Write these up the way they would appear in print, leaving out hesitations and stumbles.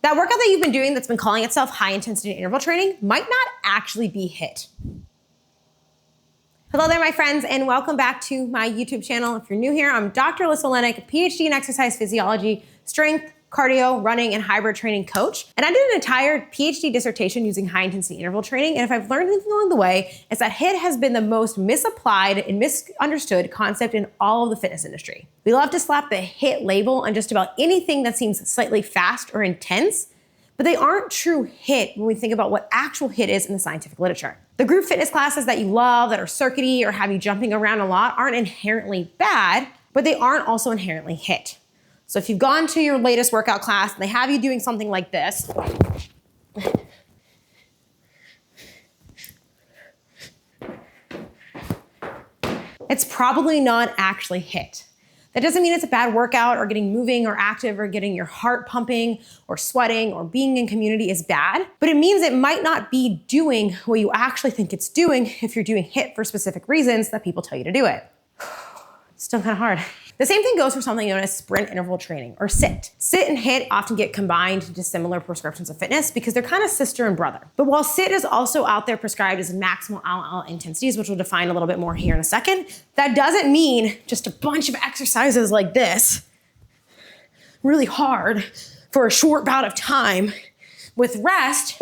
That workout that you've been doing that's been calling itself high intensity interval training might not actually be HIIT. Hello there, my friends, and welcome back to my YouTube channel. If you're new here, I'm Dr. Alyssa Olenek, PhD in exercise physiology, strength, cardio, running, and hybrid training coach. And I did an entire PhD dissertation using high intensity interval training. And if I've learned anything along the way, it's that HIIT has been the most misapplied and misunderstood concept in all of the fitness industry. We love to slap the HIIT label on just about anything that seems slightly fast or intense, but they aren't true HIIT when we think about what actual HIIT is in the scientific literature. The group fitness classes that you love, that are circuity or have you jumping around a lot, aren't inherently bad, but they aren't also inherently HIIT. So if you've gone to your latest workout class and they have you doing something like this, it's probably not actually HIIT. That doesn't mean it's a bad workout or getting moving or active or getting your heart pumping or sweating or being in community is bad, but it means it might not be doing what you actually think it's doing if you're doing HIIT for specific reasons that people tell you to do it. It's still kind of hard. The same thing goes for something known as sprint interval training, or SIT. SIT and HIIT often get combined into similar prescriptions of fitness because they're kind of sister and brother. But while SIT is also out there prescribed as maximal all-out intensities, which we'll define a little bit more here in a second, that doesn't mean just a bunch of exercises like this, really hard for a short bout of time with rest,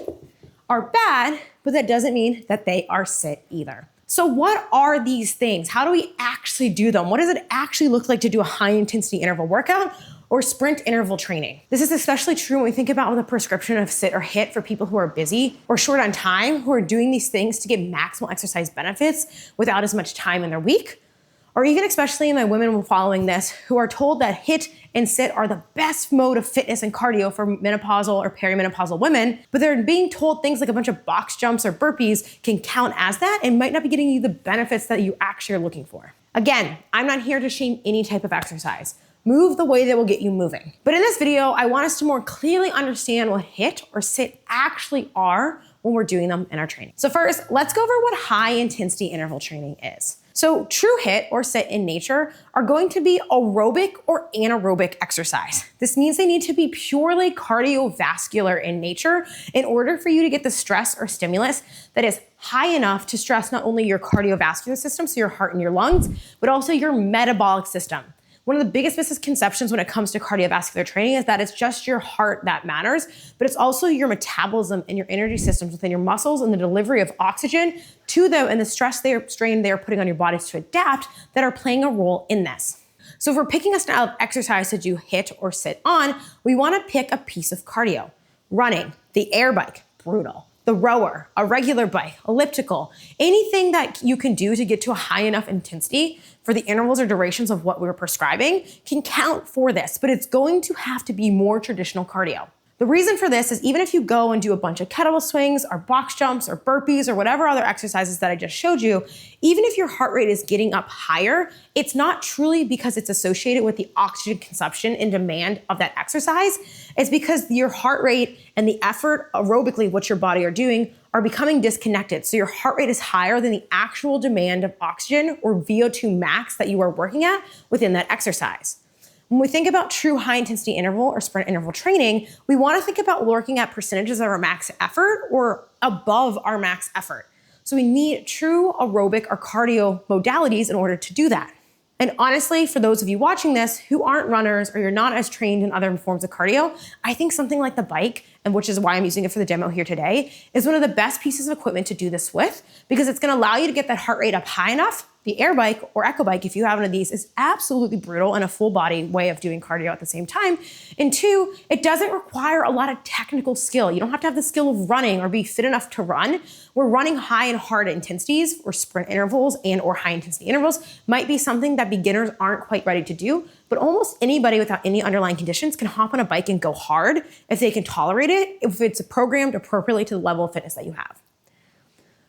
are bad, but that doesn't mean that they are SIT either. So what are these things? How do we actually do them? What does it actually look like to do a high intensity interval workout or sprint interval training? This is especially true when we think about the prescription of SIT or HIIT for people who are busy or short on time, who are doing these things to get maximal exercise benefits without as much time in their week. Or even especially in my women following this, who are told that HIIT and SIT are the best mode of fitness and cardio for menopausal or perimenopausal women, but they're being told things like a bunch of box jumps or burpees can count as that and might not be getting you the benefits that you actually are looking for. Again, I'm not here to shame any type of exercise. Move the way that will get you moving. But in this video, I want us to more clearly understand what HIIT or SIT actually are when we're doing them in our training. So first, let's go over what high intensity interval training is. So true HIIT or SIT in nature are going to be aerobic or anaerobic exercise. This means they need to be purely cardiovascular in nature in order for you to get the stress or stimulus that is high enough to stress not only your cardiovascular system, so your heart and your lungs, but also your metabolic system. One of the biggest misconceptions when it comes to cardiovascular training is that it's just your heart that matters, but it's also your metabolism and your energy systems within your muscles and the delivery of oxygen to them and the strain they are putting on your bodies to adapt that are playing a role in this. So if we're picking a style of exercise to do HIIT or SIT on, we want to pick a piece of cardio. Running, the air bike, brutal. The rower, a regular bike, elliptical, anything that you can do to get to a high enough intensity for the intervals or durations of what we're prescribing can count for this, but it's going to have to be more traditional cardio. The reason for this is even if you go and do a bunch of kettlebell swings or box jumps or burpees or whatever other exercises that I just showed you, even if your heart rate is getting up higher, it's not truly because it's associated with the oxygen consumption and demand of that exercise. It's because your heart rate and the effort aerobically, what your body are doing, are becoming disconnected. So your heart rate is higher than the actual demand of oxygen or VO2 max that you are working at within that exercise. When we think about true high intensity interval or sprint interval training, we want to think about looking at percentages of our max effort or above our max effort. So we need true aerobic or cardio modalities in order to do that. And honestly, for those of you watching this who aren't runners or you're not as trained in other forms of cardio, I think something like the bike, and which is why I'm using it for the demo here today, is one of the best pieces of equipment to do this with because it's going to allow you to get that heart rate up high enough. The air bike or echo bike, if you have one of these, is absolutely brutal and a full body way of doing cardio at the same time. And two, it doesn't require a lot of technical skill. You don't have to have the skill of running or be fit enough to run. Where running high and hard intensities or sprint intervals and or high intensity intervals might be something that beginners aren't quite ready to do, but almost anybody without any underlying conditions can hop on a bike and go hard if they can tolerate it, if it's programmed appropriately to the level of fitness that you have.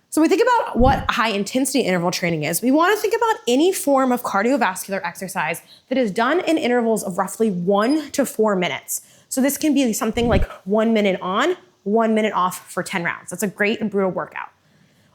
So we think about what high intensity interval training is. We want to think about any form of cardiovascular exercise that is done in intervals of roughly 1 to 4 minutes. So this can be something like 1 minute on, 1 minute off for 10 rounds. That's a great and brutal workout.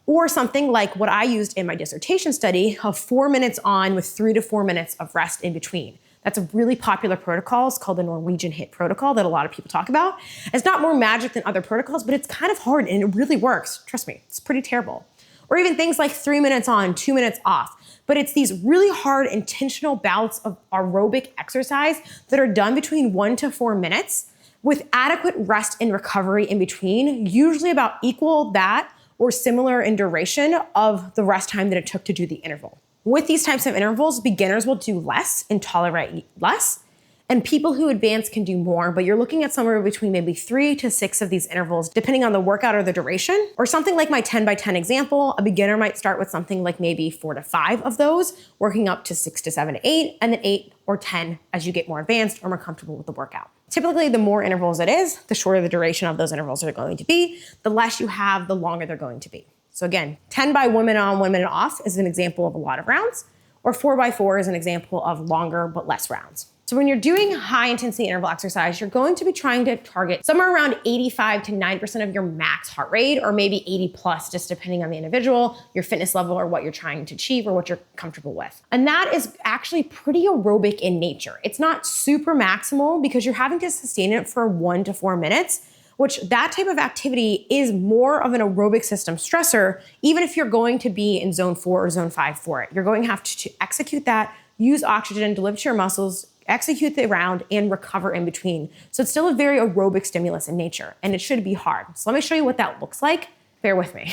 Or something like what I used in my dissertation study of 4 minutes on with 3 to 4 minutes of rest in between. That's a really popular protocol. It's called the Norwegian HIIT protocol that a lot of people talk about. It's not more magic than other protocols, but it's kind of hard and it really works. Trust me, it's pretty terrible. Or even things like 3 minutes on, 2 minutes off. But it's these really hard intentional bouts of aerobic exercise that are done between 1 to 4 minutes with adequate rest and recovery in between, usually about equal that or similar in duration of the rest time that it took to do the interval. With these types of intervals, beginners will do less and tolerate less, and people who advance can do more, but you're looking at somewhere between maybe 3 to 6 of these intervals, depending on the workout or the duration. Or something like my 10 by 10 example, a beginner might start with something like maybe 4 to 5 of those, working up to 6 to 7 to 8, and then 8 or 10 as you get more advanced or more comfortable with the workout. Typically, the more intervals it is, the shorter the duration of those intervals are going to be. The less you have, the longer they're going to be. So again, 10 by 1 minute on, 1 minute off is an example of a lot of rounds, or 4 by 4 is an example of longer but less rounds. So when you're doing high intensity interval exercise, you're going to be trying to target somewhere around 85 to 90% of your max heart rate, or maybe 80 plus, just depending on the individual, your fitness level, or what you're trying to achieve, or what you're comfortable with. And that is actually pretty aerobic in nature. It's not super maximal because you're having to sustain it for 1 to 4 minutes, which that type of activity is more of an aerobic system stressor, even if you're going to be in zone 4 or zone 5 for it. You're going to have to execute that, use oxygen, deliver to your muscles, execute the round, and recover in between. So it's still a very aerobic stimulus in nature, and it should be hard. So let me show you what that looks like. Bear with me.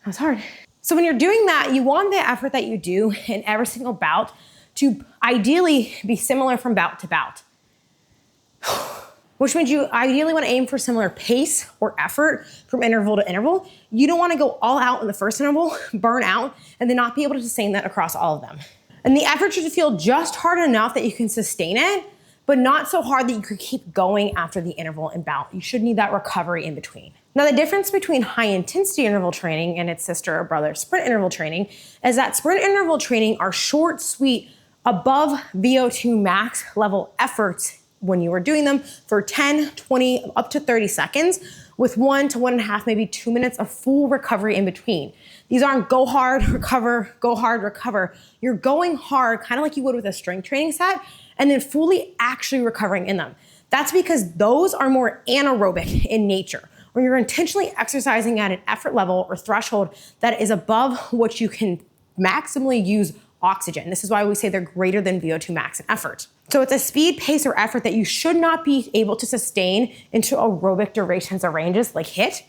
That was hard. So when you're doing that, you want the effort that you do in every single bout to ideally be similar from bout to bout. Which means you ideally want to aim for similar pace or effort from interval to interval. You don't want to go all out in the first interval, burn out, and then not be able to sustain that across all of them. And the effort should feel just hard enough that you can sustain it, but not so hard that you could keep going after the interval and bout. You should need that recovery in between. Now, the difference between high intensity interval training and its sister or brother sprint interval training is that sprint interval training are short, sweet, above VO2 max level efforts when you are doing them for 10, 20, up to 30 seconds with 1 to 1.5, maybe 2 minutes of full recovery in between. These aren't go hard, recover, go hard, recover. You're going hard, kind of like you would with a strength training set, and then fully actually recovering in them. That's because those are more anaerobic in nature, where you're intentionally exercising at an effort level or threshold that is above what you can maximally use oxygen. This is why we say they're greater than VO2 max in effort. So it's a speed, pace, or effort that you should not be able to sustain into aerobic durations or ranges like HIIT.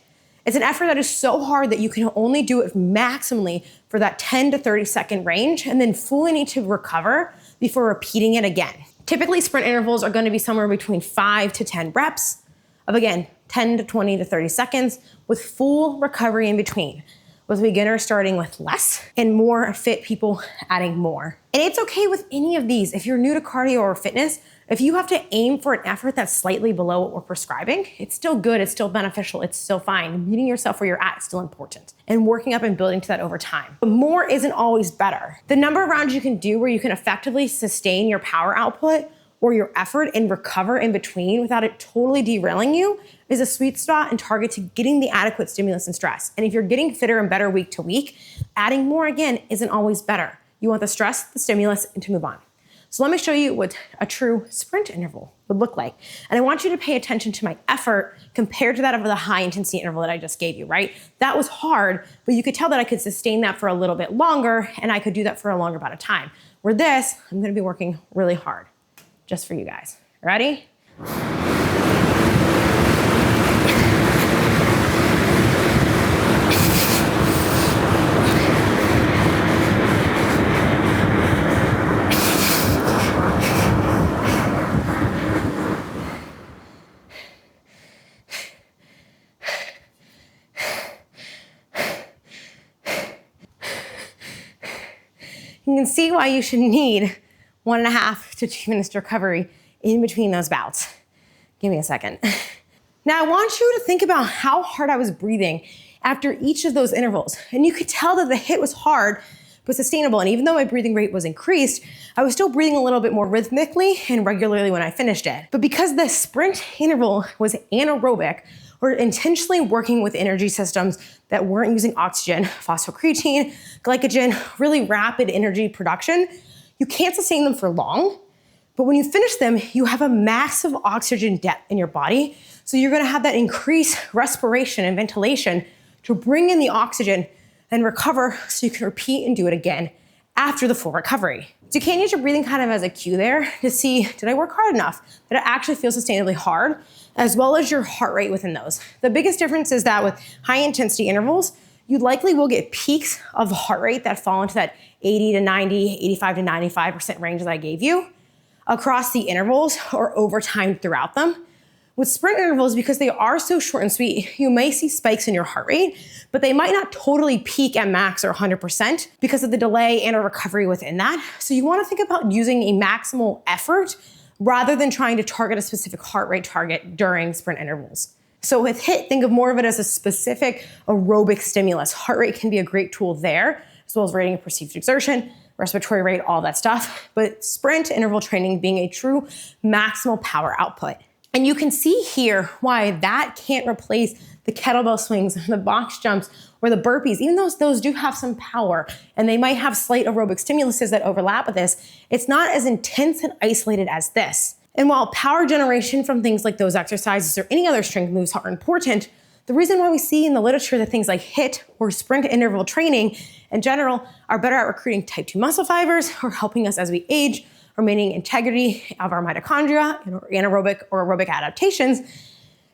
It's an effort that is so hard that you can only do it maximally for that 10 to 30 second range and then fully need to recover before repeating it again. Typically, sprint intervals are going to be somewhere between 5 to 10 reps of, again, 10 to 20 to 30 seconds with full recovery in between, with beginners starting with less and more fit people adding more. And it's okay with any of these. If you're new to cardio or fitness, if you have to aim for an effort that's slightly below what we're prescribing, it's still good, it's still beneficial, it's still fine. Meeting yourself where you're at is still important, and working up and building to that over time. But more isn't always better. The number of rounds you can do where you can effectively sustain your power output or your effort and recover in between without it totally derailing you is a sweet spot and target to getting the adequate stimulus and stress. And if you're getting fitter and better week to week, adding more again isn't always better. You want the stress, the stimulus, and to move on. So let me show you what a true sprint interval would look like. And I want you to pay attention to my effort compared to that of the high intensity interval that I just gave you, right? That was hard, but you could tell that I could sustain that for a little bit longer, and I could do that for a longer amount of time. Where this, I'm gonna be working really hard, just for you guys. Ready? You can see why you should need 1.5 to 2 minutes recovery in between those bouts. Give me a second. Now I want you to think about how hard I was breathing after each of those intervals. And you could tell that the HIIT was hard, but sustainable. And even though my breathing rate was increased, I was still breathing a little bit more rhythmically and regularly when I finished it. But because the sprint interval was anaerobic, or intentionally working with energy systems that weren't using oxygen, phosphocreatine, glycogen, really rapid energy production, you can't sustain them for long. But when you finish them, you have a massive oxygen debt in your body. So you're gonna have that increased respiration and ventilation to bring in the oxygen and recover so you can repeat and do it again after the full recovery. So you can use your breathing kind of as a cue there to see, did I work hard enough? Did it actually feel sustainably hard? As well as your heart rate within those. The biggest difference is that with high intensity intervals, you likely will get peaks of heart rate that fall into that 80 to 90, 85 to 95% range that I gave you across the intervals or over time throughout them. With sprint intervals, because they are so short and sweet, you may see spikes in your heart rate, but they might not totally peak at max or 100% because of the delay and a recovery within that. So you wanna think about using a maximal effort rather than trying to target a specific heart rate target during sprint intervals. So with HIIT, think of more of it as a specific aerobic stimulus. Heart rate can be a great tool there, as well as rating of perceived exertion, respiratory rate, all that stuff. But sprint interval training being a true maximal power output. And you can see here why that can't replace the kettlebell swings, the box jumps, or the burpees. Even though those do have some power and they might have slight aerobic stimuluses that overlap with this, it's not as intense and isolated as this. And while power generation from things like those exercises or any other strength moves are important, the reason why we see in the literature that things like HIIT or sprint interval training in general are better at recruiting type 2 muscle fibers or helping us as we age, or maintaining integrity of our mitochondria and anaerobic or aerobic adaptations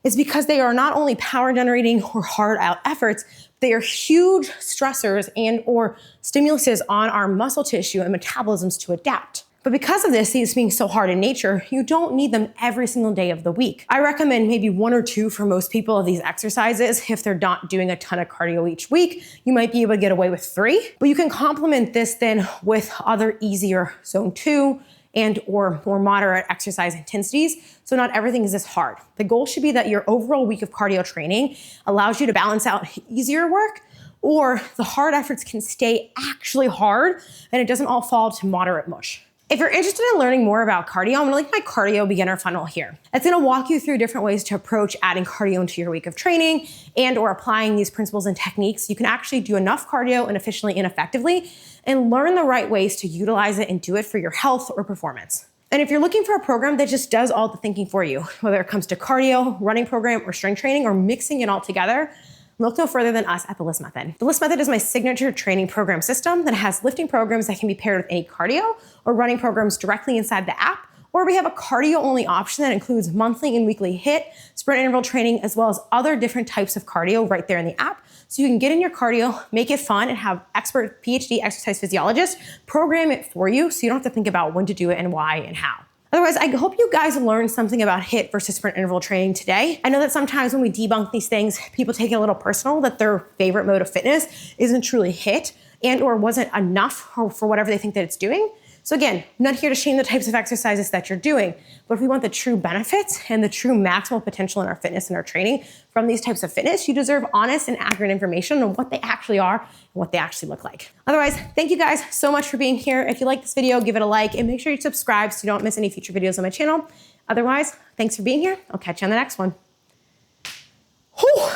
is because they are not only power generating or hard out efforts, they are huge stressors and or stimuluses on our muscle tissue and metabolisms to adapt. But because of this, these being so hard in nature, you don't need them every single day of the week. I recommend maybe 1 or 2 for most people of these exercises. If they're not doing a ton of cardio each week, you might be able to get away with 3, but you can complement this then with other easier zone 2 and or more moderate exercise intensities. So not everything is this hard. The goal should be that your overall week of cardio training allows you to balance out easier work, or the hard efforts can stay actually hard and it doesn't all fall to moderate mush. If you're interested in learning more about cardio, I'm gonna link my cardio beginner funnel here. It's gonna walk you through different ways to approach adding cardio into your week of training and or applying these principles and techniques. You can actually do enough cardio and efficiently and effectively and learn the right ways to utilize it and do it for your health or performance. And if you're looking for a program that just does all the thinking for you, whether it comes to cardio, running program, or strength training, or mixing it all together, look no further than us at the LIST Method. The LIST Method is my signature training program system that has lifting programs that can be paired with any cardio or running programs directly inside the app, or we have a cardio-only option that includes monthly and weekly HIIT, sprint interval training, as well as other different types of cardio right there in the app. So you can get in your cardio, make it fun, and have expert PhD exercise physiologists program it for you so you don't have to think about when to do it and why and how. Otherwise, I hope you guys learned something about HIIT versus sprint interval training today. I know that sometimes when we debunk these things, people take it a little personal that their favorite mode of fitness isn't truly HIIT and or wasn't enough for whatever they think that it's doing. So again, I'm not here to shame the types of exercises that you're doing, but if we want the true benefits and the true maximal potential in our fitness and our training from these types of fitness, you deserve honest and accurate information on what they actually are and what they actually look like. Otherwise, thank you guys so much for being here. If you like this video, give it a like and make sure you subscribe so you don't miss any future videos on my channel. Otherwise, thanks for being here. I'll catch you on the next one. Whew.